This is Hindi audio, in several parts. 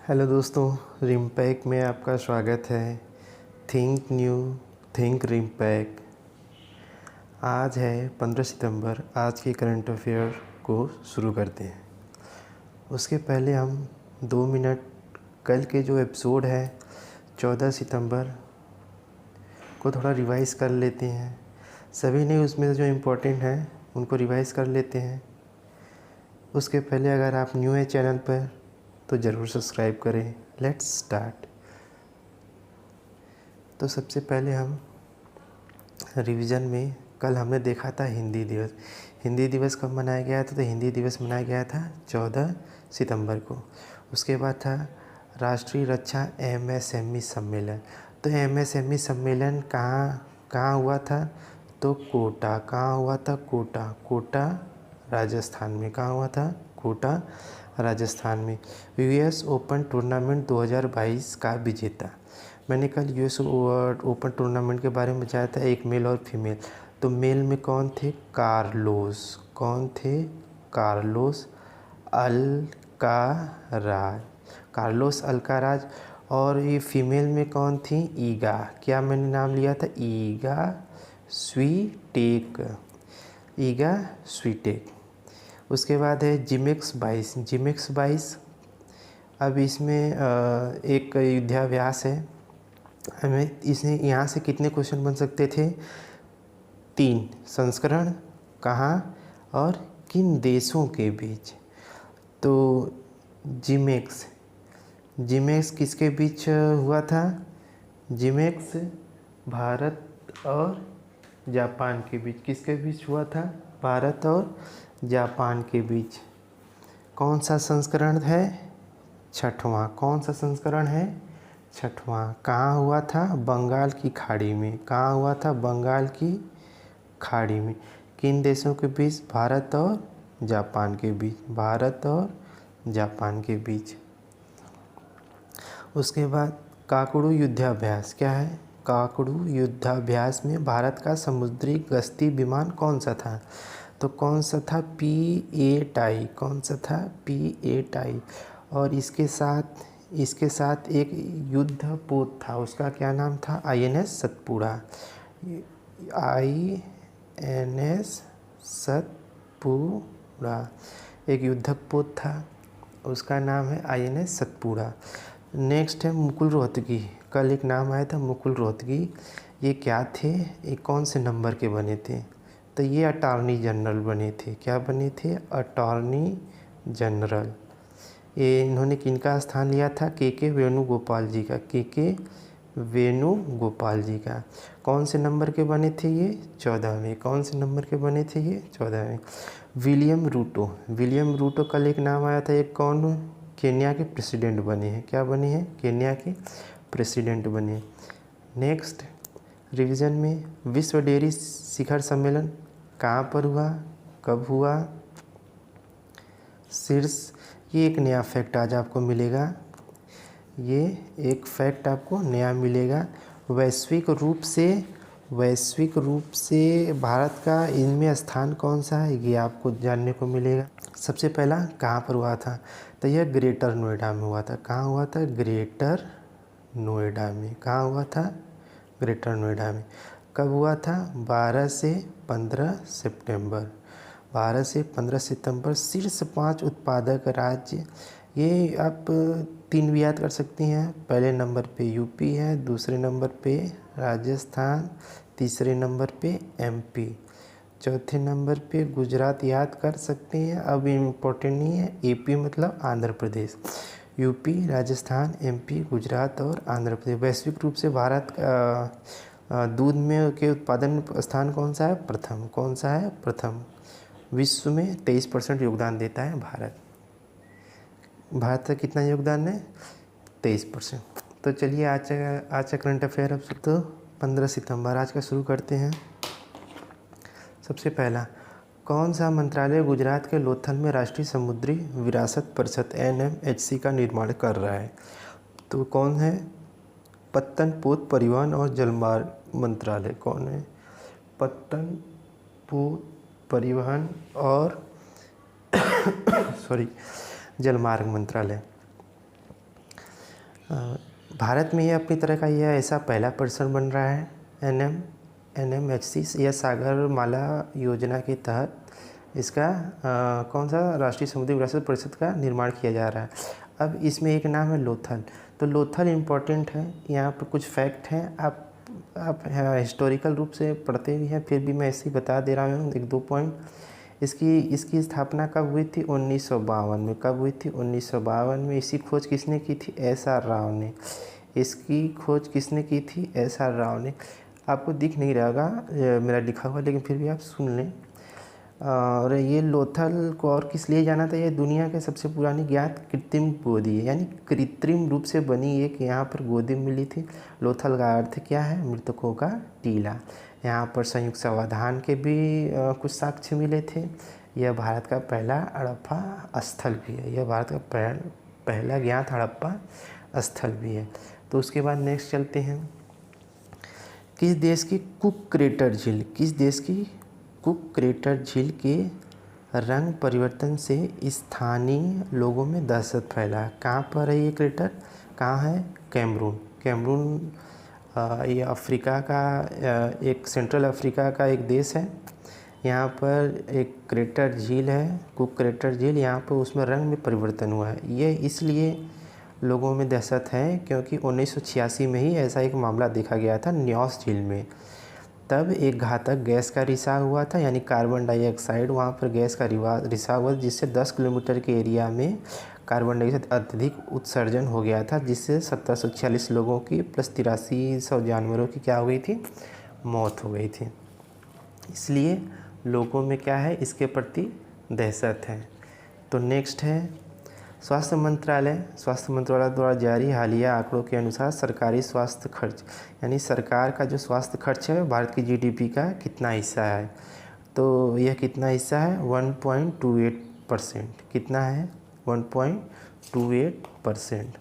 हेलो दोस्तों, रिम्पैक में आपका स्वागत है। Think new, think Rimpac. आज है 15 सितंबर। आज के करंट अफेयर को शुरू करते हैं। उसके पहले हम 2 मिनट कल के जो एपिसोड है 14 सितंबर को थोड़ा रिवाइज़ कर लेते हैं। सभी ने उसमें जो इम्पोर्टेंट है उनको रिवाइज़ कर लेते हैं। उसके पहले अगर आप न्यू है चैनल पर तो ज़रूर सब्सक्राइब करें। Let's start. तो सबसे पहले हम रिवीजन में कल हमने देखा था हिंदी दिवस। हिंदी दिवस कब मनाया गया था? तो हिंदी दिवस मनाया गया था 14 सितंबर को। उसके बाद था राष्ट्रीय रक्षा एमएसएमई सम्मेलन। तो एमएसएमई सम्मेलन कहाँ हुआ था? तो कोटा। कहाँ हुआ था? कोटा राजस्थान में। कहाँ हुआ था? कोटा राजस्थान में। यूएस ओपन टूर्नामेंट 2022 का विजेता। मैंने कल यूएस ओपन टूर्नामेंट के बारे में बताया था, एक मेल और फीमेल। तो मेल में कौन थे? कार्लोस। कौन थे? Carlos Alcaraz. Carlos Alcaraz. और ये फीमेल में कौन थी? ईगा। क्या मैंने नाम लिया था? ईगा स्वीटेक। ईगा स्वीटेक। उसके बाद है जिमेक्स 22। अब इसमें एक युद्धाभ्यास है। हमें इसमें यहाँ से कितने क्वेश्चन बन सकते थे? 3। संस्करण कहाँ और किन देशों के बीच? तो जिमेक्स किसके बीच हुआ था? जिमेक्स भारत और जापान के बीच। किसके बीच हुआ था? भारत और जापान के बीच। कौन सा संस्करण है? 6वां। कौन सा संस्करण है? 6वां। कहाँ हुआ था? बंगाल की खाड़ी में। कहाँ हुआ था? बंगाल की खाड़ी में। किन देशों के बीच? भारत और जापान के बीच। भारत और जापान के बीच। उसके बाद काकड़ू युद्धाभ्यास। क्या है? काकड़ू युद्धाभ्यास में भारत का समुद्री गश्ती विमान कौन सा था? तो कौन सा था? P8I। कौन सा था? P8I। और इसके साथ एक युद्धपोत था, उसका क्या नाम था? INS सतपुड़ा। INS सतपुड़ा एक युद्धपोत था, उसका नाम है INS सतपुड़ा। नेक्स्ट है मुकुल रोहतगी। कल एक नाम आया था मुकुल रोहतगी। ये क्या थे? ये कौन से नंबर के बने थे? तो ये अटॉर्नी जनरल बने थे। क्या बने थे? Attorney general. ये इन्होंने किनका स्थान लिया था? के वेणुगोपाल जी का। के वेणुगोपाल जी का। कौन से नंबर के बने थे ये? 14वें। कौन से नंबर के बने थे ये? 14वें। विलियम रूटो कल एक नाम आया था। एक कौन? केन्या के प्रेसिडेंट बने हैं। क्या बने हैं? केन्या के प्रेसिडेंट बने। नेक्स्ट रिवीजन में विश्व डेयरी शिखर सम्मेलन कहाँ पर हुआ? कब हुआ? शीर्ष। ये एक नया फैक्ट आज आपको मिलेगा। ये एक फैक्ट आपको नया मिलेगा। वैश्विक रूप से भारत का इनमें स्थान कौन सा है, ये आपको जानने को मिलेगा। सबसे पहला कहाँ पर हुआ था? तो यह ग्रेटर नोएडा में हुआ था। कहाँ हुआ था? ग्रेटर नोएडा में। कहाँ हुआ था? ग्रेटर नोएडा में। कब हुआ था? 12 से 15 सितंबर। 12 से 15 सितंबर। शीर्ष 5 उत्पादक राज्य, ये आप 3 भी याद कर सकती हैं। पहले नंबर पे यूपी है, दूसरे नंबर पे राजस्थान, तीसरे नंबर पे MP, चौथे नंबर पे गुजरात याद कर सकते हैं। अब इम्पोर्टेंट नहीं है। AP मतलब आंध्र प्रदेश। यूपी, राजस्थान, MP, गुजरात और आंध्र प्रदेश। वैश्विक रूप से भारत का दूध में के उत्पादन स्थान कौन सा है? प्रथम। कौन सा है? प्रथम। विश्व में 23% योगदान देता है भारत। भारत का कितना योगदान है? 23%। तो चलिए आज का करंट अफेयर अब तो 15 सितंबर आज का शुरू करते हैं। सबसे पहला, कौन सा मंत्रालय गुजरात के लोथल में राष्ट्रीय समुद्री विरासत परिषद NMHC का निर्माण कर रहा है? तो कौन है? पत्तन, पोत, परिवहन और जलमार्ग मंत्रालय। कौन है? पत्तन, पोत, परिवहन और जलमार्ग मंत्रालय। भारत में ये अपनी तरह का यह ऐसा पहला परिसर बन रहा है। NMHC या सागरमाला योजना के तहत इसका कौन सा राष्ट्रीय समुद्री विरासत परिषद का निर्माण किया जा रहा है। अब इसमें एक नाम है लोथल। तो लोथल इम्पोर्टेंट है। यहाँ पर कुछ फैक्ट हैं, आप हिस्टोरिकल रूप से पढ़ते भी हैं, फिर भी मैं ऐसे ही बता दे रहा हूँ 1-2 पॉइंट। इसकी स्थापना कब हुई थी? 1952 में। कब हुई थी? 1952 में। इसकी खोज किसने की थी? SR राव ने। इसकी खोज किसने की थी? SR राव ने। आपको दिख नहीं रहा होगा मेरा लिखा हुआ, लेकिन फिर भी आप सुन लें। और ये लोथल को और किस लिए जाना था? ये दुनिया के सबसे पुरानी ज्ञात कृत्रिम गोदी है, यानी कृत्रिम रूप से बनी एक यहाँ पर गोदी मिली थी। लोथल का अर्थ क्या है? मृतकों का टीला। यहाँ पर संयुक्त समाधान के भी कुछ साक्ष्य मिले थे। यह भारत का पहला हड़प्पा स्थल भी है। यह भारत का पहला ज्ञात हड़प्पा स्थल भी है। तो उसके बाद नेक्स्ट चलते हैं। किस देश की कुक क्रेटर झील, किस देश की कुक क्रेटर झील के रंग परिवर्तन से स्थानीय लोगों में दहशत फैला? कहाँ पर है ये क्रेटर? कहाँ है? कैमरून ये अफ्रीका का एक सेंट्रल अफ्रीका का एक देश है। यहाँ पर एक क्रेटर झील है, कुक क्रेटर झील। यहाँ पर उसमें रंग में परिवर्तन हुआ है। ये इसलिए लोगों में दहशत है क्योंकि 1986 में ही ऐसा एक मामला देखा गया था न्योस झील में। तब एक घातक गैस का रिसाव हुआ था, यानी कार्बन डाइऑक्साइड वहाँ पर गैस का रिसाव हुआ, जिससे 10 किलोमीटर के एरिया में कार्बन डाइऑक्साइड अत्यधिक उत्सर्जन हो गया था, जिससे 1746 लोगों की प्लस 8300 जानवरों की क्या हो गई थी? मौत हो गई थी। इसलिए लोगों में क्या है? इसके प्रति दहशत है। तो नेक्स्ट है स्वास्थ्य मंत्रालय द्वारा जारी हालिया आंकड़ों के अनुसार सरकारी स्वास्थ्य खर्च, यानी सरकार का जो स्वास्थ्य खर्च है भारत की GDP का कितना हिस्सा है? तो यह कितना हिस्सा है? 1.28%। कितना है? 1.28%।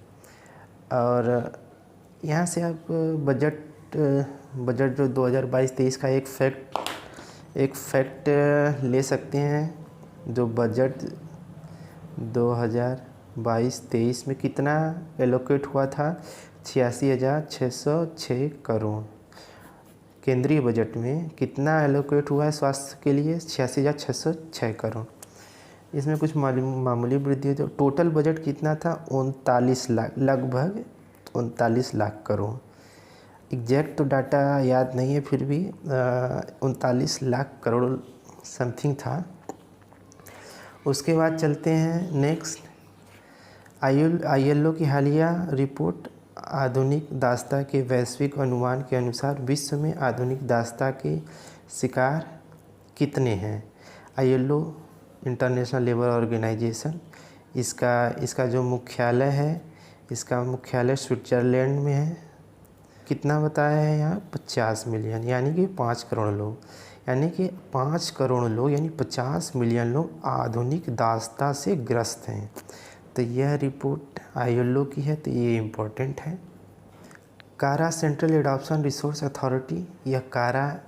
और यहाँ से आप बजट जो 2022-23 का एक फैक्ट ले सकते हैं। जो बजट 2022-23 में कितना एलोकेट हुआ था? 86,606 करोड़। केंद्रीय बजट में कितना एलोकेट हुआ है स्वास्थ्य के लिए? 86,606 करोड़। इसमें कुछ मामूली वृद्धि है। तो टोटल बजट कितना था? 39 लाख, लगभग 39 लाख करोड़। एग्जैक्ट तो डाटा याद नहीं है, फिर भी 39 लाख करोड़ समथिंग था। उसके बाद चलते हैं नेक्स्ट। ILO की हालिया रिपोर्ट आधुनिक दास्ता के वैश्विक अनुमान के अनुसार विश्व में आधुनिक दास्ता के शिकार कितने हैं? ILO इंटरनेशनल लेबर ऑर्गेनाइजेशन, इसका जो मुख्यालय है, इसका मुख्यालय स्विट्ज़रलैंड में है। कितना बताया है यहाँ? 50 मिलियन, यानी कि 5 करोड़ लोग, यानी कि 5 करोड़ लोग यानी 50 मिलियन लोग आधुनिक दास्ता से ग्रस्त हैं। तो यह रिपोर्ट ILO की है, तो ये इम्पोर्टेंट है। कारा सेंट्रल एडॉप्शन रिसोर्स अथॉरिटी, यह कारा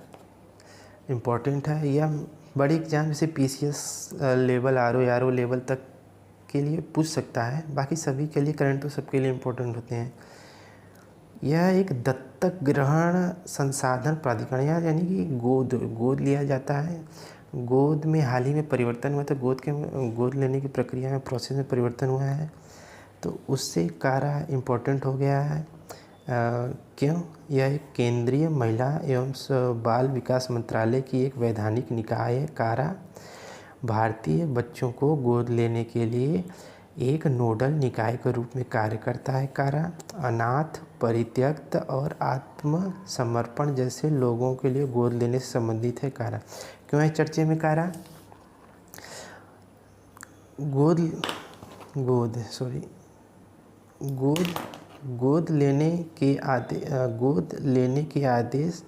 इम्पोर्टेंट है। यह बड़ी एग्जाम जैसे PCS लेवल, RO लेवल तक के लिए पूछ सकता है। बाकी सभी के लिए, करंट तो सबके लिए इम्पोर्टेंट होते हैं। यह एक दत्तक ग्रहण संसाधन प्राधिकरण, यानी कि गोद लिया जाता है। गोद में हाल ही में परिवर्तन हुआ था। गोद लेने की प्रक्रिया में, प्रोसेस में परिवर्तन हुआ है, तो उससे कारा इम्पोर्टेंट हो गया है। क्यों? यह एक केंद्रीय महिला एवं बाल विकास मंत्रालय की एक वैधानिक निकाय है। कारा भारतीय बच्चों को गोद लेने के लिए एक नोडल निकाय के रूप में कार्य करता है। कारा अनाथ, परित्यक्त और आत्मसमर्पण जैसे लोगों के लिए गोद लेने से संबंधित है। कारा क्यों है चर्चे में? कारा गोद लेने के आदेश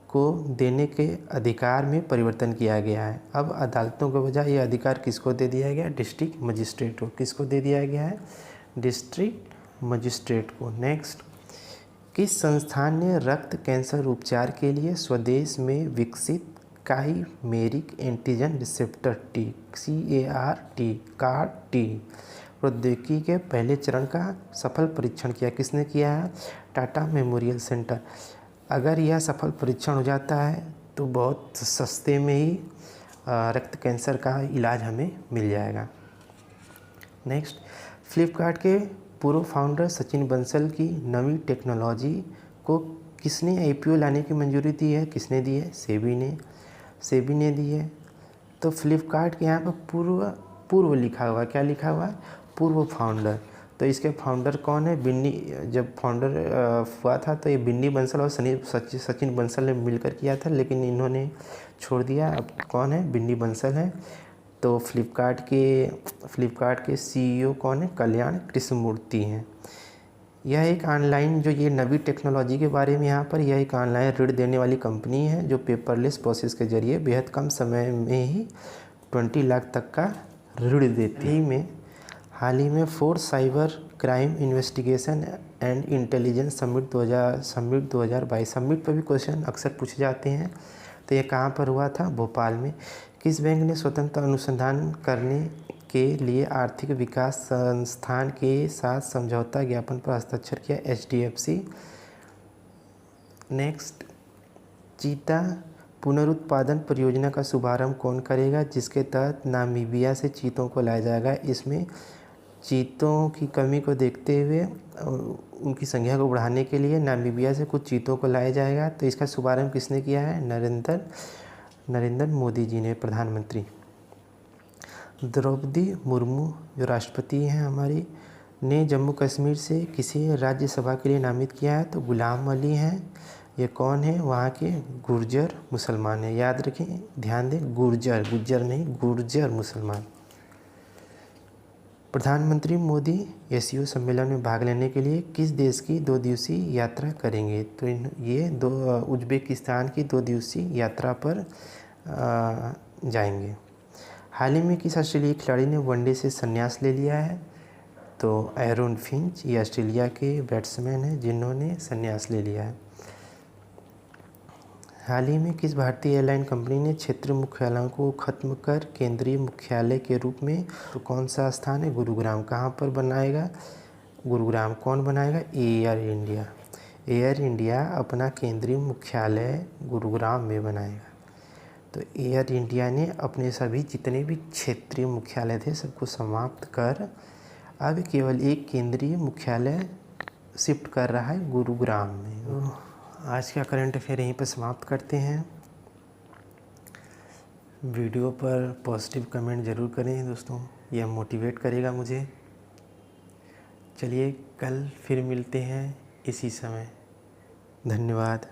को देने के अधिकार में परिवर्तन किया गया है। अब अदालतों के बजाय ये अधिकार किसको दे दिया गया? डिस्ट्रिक्ट मजिस्ट्रेट को। किसको दे दिया गया है? डिस्ट्रिक्ट मजिस्ट्रेट को। नेक्स्ट, किस संस्थान ने रक्त कैंसर उपचार के लिए स्वदेश में विकसित काइमेरिक एंटीजन रिसेप्टर CAR-T प्रौद्योगिकी के पहले चरण का सफल परीक्षण किया। किसने किया है? Tata memorial centre. अगर यह सफल परीक्षण हो जाता है तो बहुत सस्ते में ही रक्त कैंसर का इलाज हमें मिल जाएगा। नेक्स्ट, फ्लिपकार्ट के पूर्व फाउंडर सचिन बंसल की नवी टेक्नोलॉजी को किसने आईपीओ लाने की मंजूरी दी है? किसने दी है? सेबी ने दी है। तो फ्लिपकार्ट के यहाँ पर पूर्व लिखा हुआ है। क्या लिखा हुआ है? पूर्व फाउंडर। तो इसके फाउंडर कौन है? जब फाउंडर हुआ था तो ये बिन्नी बंसल और सचिन बंसल ने मिलकर किया था, लेकिन इन्होंने छोड़ दिया। अब कौन है? बिन्नी बंसल है। तो फ्लिपकार्ट के सीईओ कौन है? कल्याण कृष्णमूर्ति हैं। यह एक ऑनलाइन, जो ये नवी टेक्नोलॉजी के बारे में यहाँ पर, यह एक ऑनलाइन ऋण देने वाली कंपनी है जो पेपरलेस प्रोसेस के जरिए बेहद कम समय में ही 20 लाख तक का ऋण देती है। हाल ही में 4 cyber crime investigation and intelligence summit 2022 summit पर भी क्वेश्चन अक्सर पूछे जाते हैं। तो ये कहाँ पर हुआ था? भोपाल में। किस बैंक ने स्वतंत्र अनुसंधान करने के लिए आर्थिक विकास संस्थान के साथ समझौता ज्ञापन पर हस्ताक्षर किया? HDFC। नेक्स्ट, चीता पुनरुत्पादन परियोजना का शुभारंभ कौन करेगा? जिसके तहत नामीबिया से चीतों को लाया जाएगा। इसमें चीतों की कमी को देखते हुए उनकी संख्या को बढ़ाने के लिए नामीबिया से कुछ चीतों को लाया जाएगा। तो इसका शुभारंभ किसने किया है? नरेंद्र मोदी जी ने, प्रधानमंत्री। द्रौपदी मुर्मू जो राष्ट्रपति हैं हमारी, ने जम्मू कश्मीर से किसी राज्यसभा के लिए नामित किया है? तो गुलाम अली हैं। ये कौन है? वहाँ के गुर्जर मुसलमान हैं। याद रखें, ध्यान दें, गुर्जर नहीं, गुर्जर मुसलमान। प्रधानमंत्री मोदी एससीओ सम्मेलन में भाग लेने के लिए किस देश की 2 दिवसीय यात्रा करेंगे? तो ये उज्बेकिस्तान की 2 दिवसीय यात्रा पर जाएंगे। हाल ही में किस ऑस्ट्रेलियाई खिलाड़ी ने वनडे से संन्यास ले लिया है? तो एरन फिंच, ये ऑस्ट्रेलिया के बैट्समैन हैं जिन्होंने संन्यास ले लिया है। हाल ही में किस भारतीय एयरलाइन कंपनी ने क्षेत्रीय मुख्यालयों को खत्म कर केंद्रीय मुख्यालय के रूप में, तो कौन सा स्थान है? गुरुग्राम। कहाँ पर बनाएगा? गुरुग्राम। कौन बनाएगा? Air India. एयर इंडिया अपना केंद्रीय मुख्यालय गुरुग्राम में बनाएगा। तो एयर इंडिया ने अपने सभी जितने भी क्षेत्रीय मुख्यालय थे सबको समाप्त कर अब केवल एक केंद्रीय मुख्यालय शिफ्ट कर रहा है गुरुग्राम में। आज का करंट अफेयर यहीं पर समाप्त करते हैं। वीडियो पर पॉजिटिव कमेंट ज़रूर करें दोस्तों, यह मोटिवेट करेगा मुझे। चलिए कल फिर मिलते हैं इसी समय। धन्यवाद।